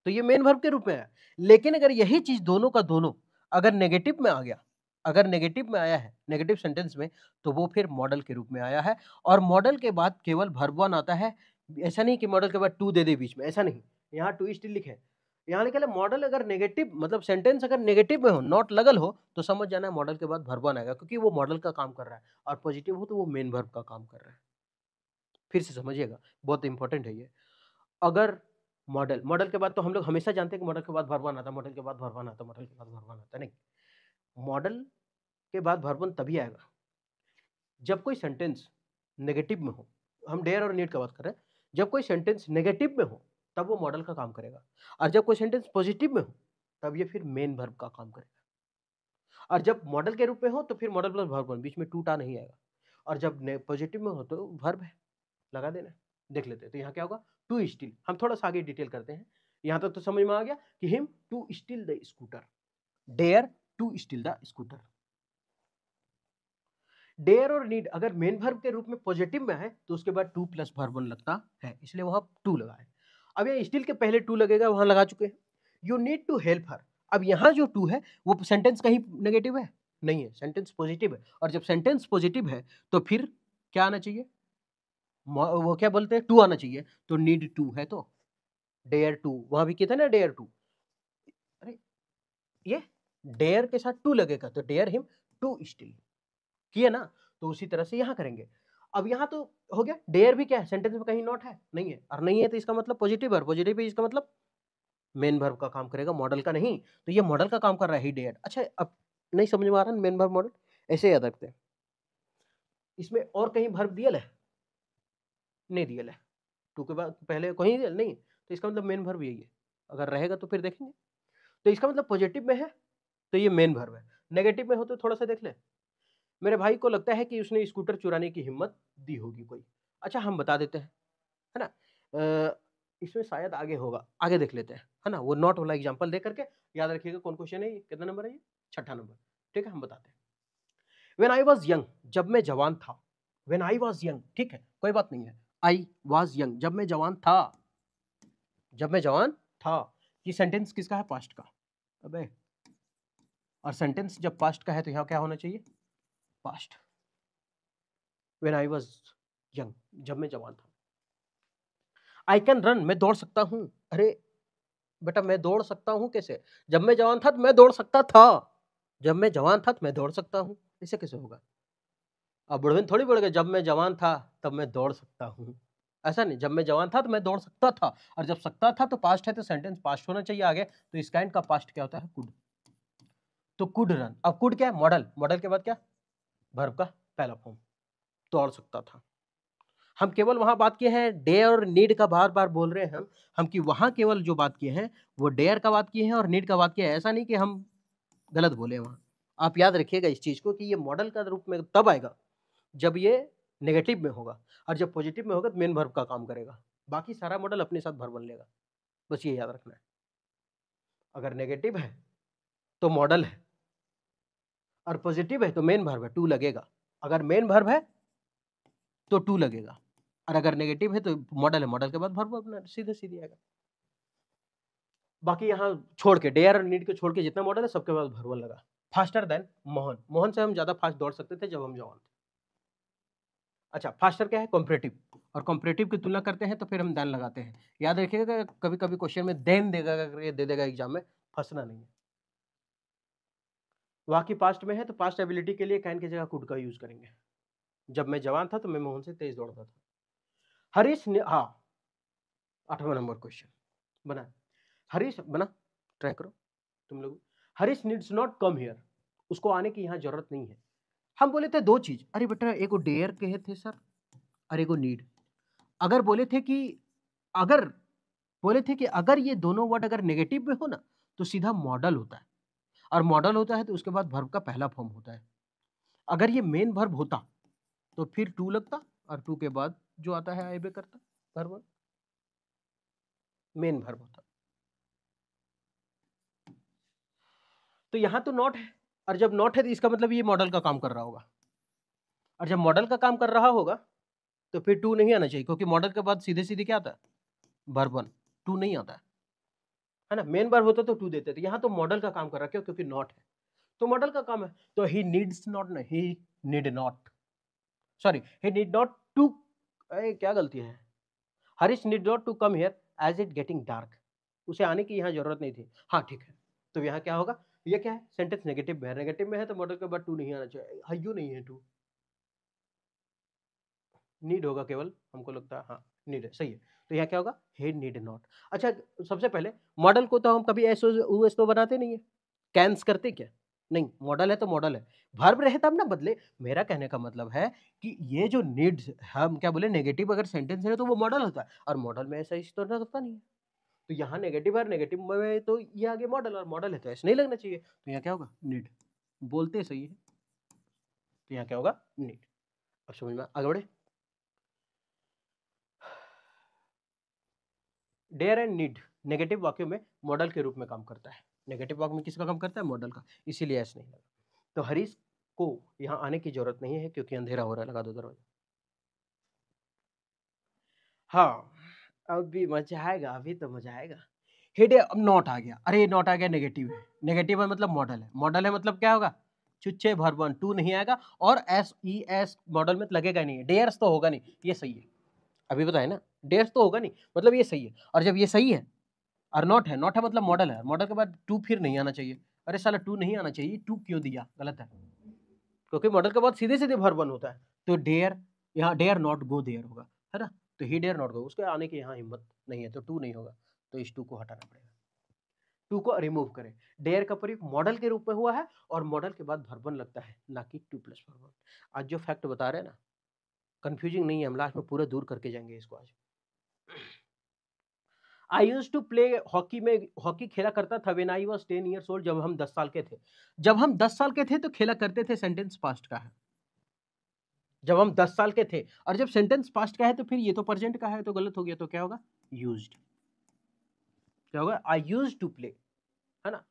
तो ये मेन वर्ब के रूप में आया। लेकिन अगर यही चीज दोनों का दोनों अगर नेगेटिव में आ गया, अगर नेगेटिव में आया है, नेगेटिव सेंटेंस में, तो वो फिर मॉडल के रूप में आया है। और मॉडल के बाद केवल वर्ब वन आता है। ऐसा नहीं कि मॉडल के बाद टू दे दे बीच में, ऐसा नहीं। यहाँ टू स्टिल लिखे, यहाँ लिखा है मॉडल अगर नेगेटिव, मतलब सेंटेंस अगर नेगेटिव में हो, नॉट लगल हो, तो समझ जाना है मॉडल के बाद वर्ब वन आएगा, क्योंकि वो मॉडल का काम कर रहा है। और पॉजिटिव हो तो वो मेन वर्ब का काम कर रहा है। फिर से समझिएगा, बहुत इंपॉर्टेंट है ये। अगर मॉडल, मॉडल के बाद तो हम लोग हमेशा जानते हैं कि मॉडल के बाद वर्ब वन आता है, मॉडल के बाद वर्ब वन आता है, मॉडल के बाद वर्ब वन आता है, नहीं। मॉडल के बाद वर्ब वन तभी आएगा जब कोई सेंटेंस नेगेटिव में हो। हम डेयर और नीड का बात कर रहे हैं। जब कोई सेंटेंस नेगेटिव में हो तब वो मॉडल का काम करेगा, और जब कोई सेंटेंस पॉजिटिव में हो तब ये फिर मेन वर्ब का काम करेगा। और जब मॉडल के रूप में हो तो फिर मॉडल प्लस वर्ब वन, बीच में टू टा नहीं आएगा। और जब पॉजिटिव में हो तो वर्ब है, लगा देना। देख लेते हैं, तो यहाँ क्या होगा, टू स्टील। हम थोड़ा सा आगे डिटेल करते हैं। यहाँ तक तो समझ में आ गया कि him to steal the scooter, dare to steal the scooter. Dare और नीड अगर मेन वर्ब के रूप में पॉजिटिव में है तो उसके बाद टू प्लस वर्ब वन लगता है, इसलिए वहां टू लगा है। अब ये स्टील के पहले टू लगेगा, वहां लगा चुके हैं। You need to help her. अब यहाँ जो टू है वो सेंटेंस कहीं नेगेटिव है, नहीं है, सेंटेंस पॉजिटिव है। और जब सेंटेंस पॉजिटिव है तो फिर क्या आना चाहिए, वो क्या बोलते हैं, टू आना चाहिए। तो नीड टू है तो डेयर टू, वहां भी किया था ना डेयर टू। अरे ये डेयर के साथ टू लगेगा तो डेयर हिम टू स्टील, किया ना। तो उसी तरह से यहां करेंगे। अब यहां तो हो गया, डेयर भी क्या है, सेंटेंस में कहीं नॉट है, नहीं है, और नहीं है तो इसका मतलब पॉजिटिव है, पॉजिटिव है इसका मतलब मेन वर्ब का काम करेगा, मॉडल का नहीं। तो ये मॉडल का काम कर रहा है ही डेयर। अच्छा अब नहीं समझ में आ रहा मेन वर्ब मॉडल, ऐसे याद रखते हैं। इसमें और कहीं वर्ब दिया है, नहीं दिया है, टू के बाद पहले कहीं नहीं, तो इसका मतलब मेन वर्ब यही है। अगर रहेगा तो फिर देखेंगे। तो इसका मतलब पॉजिटिव में है तो ये मेन वर्ब है, नेगेटिव में हो तो थोड़ा सा देख ले। मेरे भाई को लगता है कि उसने स्कूटर चुराने की हिम्मत दी होगी कोई। अच्छा हम बता देते हैं, है ना। इसमें शायद आगे होगा, आगे देख लेते हैं, है ना। वो नॉट वाला एग्जांपल दे करके याद रखिएगा कौन क्वेश्चन है ये, कितना नंबर है ये, छठा नंबर। ठीक है हम बताते हैं। व्हेन आई वाज यंग, जब मैं जवान था। व्हेन आई वाज यंग, ठीक है कोई बात नहीं है। आई वाज यंग, जब मैं जवान था, जब मैं जवान था। ये सेंटेंस किसका है, पास्ट का। अबे, और सेंटेंस जब पास्ट का है तो यहाँ क्या होना चाहिए, past. When I was young, जब मैं जवान था। आई कैन रन, मैं दौड़ सकता हूं। अरे बेटा मैं दौड़ सकता हूं कैसे, जब मैं जवान था तो मैं दौड़ सकता था, जब मैं जवान था तो मैं दौड़ सकता हूं, ऐसे कैसे होगा। अब बुढ़वे थोड़ी बोल गए जब मैं जवान था तब मैं दौड़ सकता हूं, ऐसा नहीं। जब मैं जवान था तो मैं दौड़ सकता था, और जब सकता था तो पास्ट है तो सेंटेंस पास्ट होना चाहिए आगे। तो इस काइंड का पास्ट क्या होता है, कुड। तो कुड रन, अब कुड क्या है, मॉडल, मॉडल के बाद क्या, वर्ब का पहला फॉर्म, दौड़ सकता था। हम केवल वहां बात किए हैं डेयर और नीड का, बार बार बोल रहे हैं हम कि वहां केवल जो बात किए हैं वो डेयर का बात किए हैं और नीड का बात किया है, ऐसा नहीं कि हम गलत बोले वहां। आप याद रखिएगा इस चीज को कि ये मॉडल का रूप में तब आएगा जब ये नेगेटिव में होगा, और जब पॉजिटिव में होगा तो मेन वर्ब का काम करेगा। बाकी सारा मॉडल अपने साथ भर बन लेगा, बस ये याद रखना है। अगर नेगेटिव है तो मॉडल है, और पॉजिटिव है तो मेन वर्ब है, टू लगेगा। अगर मेन वर्ब है तो टू लगेगा, और अगर नेगेटिव है तो मॉडल है, मॉडल के बाद वर्ब अपना सीधे सीधे आएगा। बाकी यहाँ छोड़ के, डेयर और नीड के छोड़ के जितना मॉडल है सबके बाद वर्ब लगा। फास्टर देन मोहन, मोहन से हम ज्यादा फास्ट दौड़ सकते थे जब हम जवान थे। अच्छा फास्टर क्या है, कॉम्परेटिव, और कॉम्परेटिव की तुलना करते हैं तो फिर हम देन लगाते हैं। याद रखिएगा कभी कभी क्वेश्चन में देन देगा, दे देगा एग्जाम में, फंसना नहीं है। वहाँ की पास्ट में है तो पास्ट एबिलिटी के लिए कैन की जगह कुड का यूज करेंगे। जब मैं जवान था तो मैं मोहन से तेज दौड़ता था। हरीश ने, हाँ 8वां नंबर क्वेश्चन बना, हरीश बना, ट्राई करो तुम लोग। Harish needs not come here, उसको आने की यहाँ जरूरत नहीं है। हम बोले थे दो चीज, अरे बेटा एक को डेयर कहे थे सर और एक को नीड। अगर बोले थे कि अगर बोले थे कि अगर ये दोनों वर्ड अगर नेगेटिव में हो ना तो सीधा मॉडल होता है, और मॉडल होता है तो उसके बाद वर्ब का पहला फॉर्म होता है। अगर ये मेन वर्ब होता तो फिर टू लगता, और टू के बाद जो आता है आईबे करता, वर्ब मेन वर्ब होता। तो यहां तो नॉट है, और जब नॉट है तो इसका मतलब ये मॉडल का काम कर रहा होगा, और जब मॉडल का काम कर रहा होगा तो फिर टू नहीं आना चाहिए, क्योंकि मॉडल के बाद सीधे सीधे क्या आता है, वर्ब वन, टू नहीं आता है ना। मेन वर्ब होता तो टू देते थे, यहां तो मॉडल का काम कर रहा है, क्यों, क्योंकि नॉट है तो मॉडल का काम है। तो ही नीड्स नॉट, नहीं he need not, sorry he need not to, क्या गलती है, Harish need not to come here as it getting dark, उसे आने की यहाँ जरूरत नहीं थी। हाँ ठीक है, तो यहाँ क्या होगा, ये क्या है, सेंटेंस नेगेटिव में है, नेगेटिव में है तो मॉडल के बाद टू नहीं आना चाहिए, हयू नहीं है टू, नीड होगा केवल, हमको लगता है हाँ नीड है, सही है। तो यहाँ क्या होगा, he नीड नॉट। अच्छा, सबसे पहले मॉडल को तो हम कभी एस यूएस तो बनाते नहीं है, कैंस करते क्या, नहीं, मॉडल है तो मॉडल है, वर्ब रहे तब ना बदले। मेरा कहने का मतलब है कि ये जो नीड्स, हम क्या बोले, नेगेटिव अगर सेंटेंस है तो वो मॉडल होता है, और मॉडल में ऐसा इस तो लगता नहीं है। तो यहाँ नेगेटिव है, नेगेटिव में तो ये आगे मॉडल, और मॉडल है तो ऐसे नहीं लगना चाहिए, तो यहाँ क्या होगा, नीड, बोलते सही है, तो यहाँ क्या होगा, नीड। अब समझ में आगे बढ़े। डेयर एंड नीड नेगेटिव वाक्यों में मॉडल के रूप में काम करता है। नेगेटिव वाक्य में किसका काम करता है, मॉडल का, इसीलिए ऐसा नहीं लगा। तो हरीश को यहाँ आने की जरूरत नहीं है क्योंकि अंधेरा हो रहा है, लगा दो दरवाजा। हाँ, अभी मजा आएगा, अभी तो मजा आएगा। हेड अब नॉट आ गया, अरे नॉट आ गया, नेगेटिव है, नेगेटिव है मतलब मॉडल है, मॉडल है मतलब क्या होगा, चुच्चे भरबन, टू नहीं आएगा, और एस ई एस मॉडल में तो लगेगा नहीं, डेयर्स तो होगा नहीं, ये सही है, अभी बताए ना, डेयर्स तो होगा नहीं मतलब ये सही है, और जब ये सही है और नॉट है, नॉट है मतलब मॉडल है, मॉडल के बाद टू फिर नहीं आना चाहिए, अरे साला टू नहीं आना चाहिए, टू क्यों दिया, गलत है, क्योंकि मॉडल के बाद सीधे सीधे वर्ब होता है, तो डेयर, यहाँ डेयर नॉट गो देयर होगा, है ना, तो ही डेयर नॉट गो, उसके आने की यहाँ हिम्मत नहीं है, तो टू नहीं होगा, तो इस टू को हटाना पड़ेगा, टू को रिमूव करें। डेयर का प्रयोग मॉडल के रूप में हुआ है, और मॉडल के बाद वर्बन लगता है, ना कि टू प्लस वर्बन। आज जो फैक्ट बता रहे हैं ना, कंफ्यूजिंग नहीं है, हम लास्ट में पूरा दूर करके जाएंगे इसको आज। आई यूज टू प्ले हॉकी, में हॉकी खेला करता था when I was 10 years old, जब हम 10 साल के थे। जब हम 10 साल के थे तो खेला करते थे, सेंटेंस पास्ट का है, जब हम 10 साल के थे, और जब सेंटेंस पास्ट का है तो फिर ये तो प्रेजेंट का है, तो गलत हो गया, तो क्या होगा, यूज्ड, क्या होगा, आई यूज टू प्ले, है ना।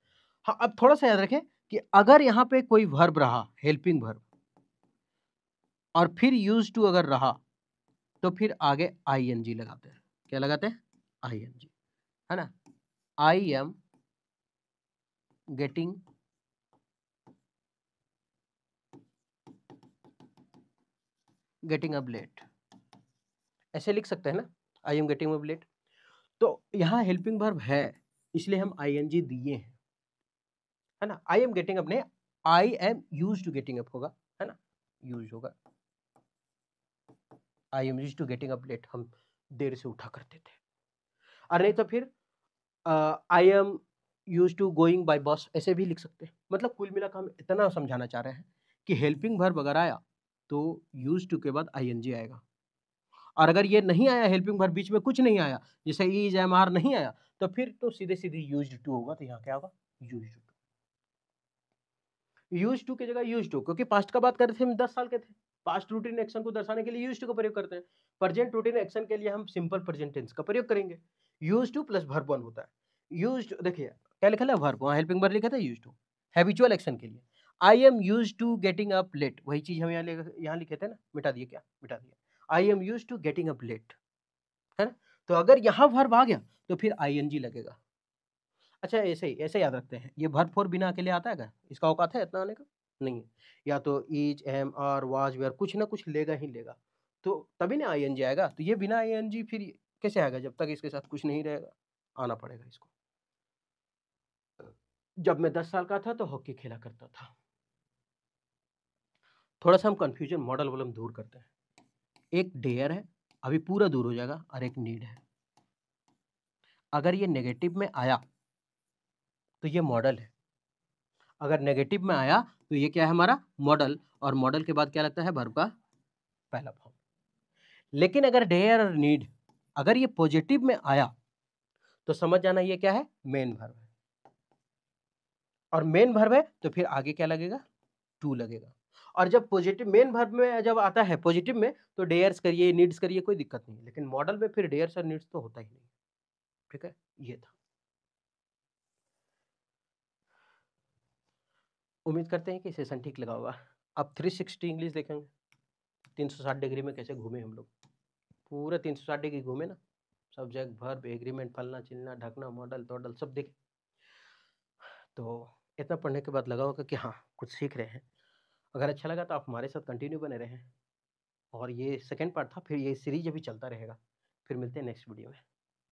हाँ, अब थोड़ा सा याद रखें कि अगर यहाँ पे कोई वर्ब रहा, हेल्पिंग वर्ब, और फिर यूज टू अगर रहा, तो फिर आगे आईएनजी लगाते हैं, क्या लगाते हैं, आईएनजी, है ना। I am getting up late, ऐसे लिख सकते हैं ना, I am getting up late. तो यहाँ हेल्पिंग वर्ब है, इसलिए हम आईएनजी दिए हैं, है ना। आई एम गेटिंग अप ने, I am use to getting up होगा, है ना, यूज होगा, I am use to getting up late, हम देर से उठा करते थे, और नहीं तो फिर I am use to going by bus, ऐसे भी लिख सकते हैं। मतलब कुल मिलाकर हम इतना समझाना चाह रहे हैं कि हेल्पिंग वर्ब अगर आया तो यूज टू के बाद आईएनजी आएगा, और अगर ये नहीं आया, हेल्पिंग वर्ब बीच में कुछ नहीं आया, जैसे इज एम आर नहीं आया, तो फिर तो सीधे सीधे यूज्ड टू होगा, तो यहाँ क्या होगा, यूज्ड टू। यूज टू की जगह यूज टू, क्योंकि पास्ट का बात कर रहे थे, हम 10 साल के थे, पास्ट रूटीन एक्शन को दर्शाने के लिए यूज टू का प्रयोग करते हैं, प्रेजेंट रूटीन एक्शन के लिए हम सिंपल प्रेजेंट टेंस का प्रयोग करेंगे। Use two plus verb one होता है, यूज देखिए क्या लिखा है, वर्ब, वहाँ हेल्पिंग वर्ब लिखा था यूज टू, हैबिचुअल एक्शन के लिए। I am use to getting up late, वही चीज हम यहाँ लिखे थे ना, मिटा दिए, क्या मिटा दिया, I am use to getting up late, है ना। तो अगर यहाँ वर्ब आ गया तो फिर आईएनजी लगेगा। अच्छा, ऐसे याद रखते हैं, ये वर्ब फोर बिना अकेले आता है क्या, इसका औकात है इतना आने का, नहीं है, या तो is am are was were कुछ ना कुछ लेगा ही लेगा, तो तभी ना आईएनजी आएगा, तो ये बिना आईएनजी फिर कैसे आएगा, जब तक इसके साथ कुछ नहीं रहेगा, आना पड़ेगा इसको। जब मैं 10 साल का था तो हॉकी खेला करता था, थोड़ा सा हम कंफ्यूजन मॉडल वाला हम दूर करते हैं। एक डेयर है, अभी पूरा दूर हो जाएगा, और एक नीड है। अगर ये नेगेटिव में आया तो ये मॉडल है, अगर नेगेटिव में आया तो ये क्या है हमारा मॉडल, और मॉडल के बाद क्या लगता है वर्ब का पहला फॉर्म। लेकिन अगर डेयर और नीड अगर ये पॉजिटिव में आया तो समझ जाना ये क्या है, मेन वर्ब है, और मेन वर्ब है तो फिर आगे क्या लगेगा, टू लगेगा। और जब पॉजिटिव मेन वर्ब में जब आता है पॉजिटिव में तो डेयर्स करिए नीड्स करिए कोई दिक्कत नहीं, लेकिन मॉडल में फिर डेयर्स और नीड्स तो होता ही नहीं। ठीक है, ये था। उम्मीद करते हैं कि सेशन ठीक लगा होगा। अब 360 इंग्लिश देखेंगे, 360 डिग्री में कैसे घूमे हम लोग, पूरे 360 डिग्री घूमे ना, सब्जेक्ट वर्ब एग्रीमेंट फलना चिलना ढकना मॉडल टोडल सब देखे। तो इतना पढ़ने के बाद लगा होगा कि हाँ कुछ सीख रहे हैं। अगर अच्छा लगा तो आप हमारे साथ कंटिन्यू बने रहें, और ये सेकंड पार्ट था, फिर ये सीरीज अभी चलता रहेगा। फिर मिलते हैं नेक्स्ट वीडियो में।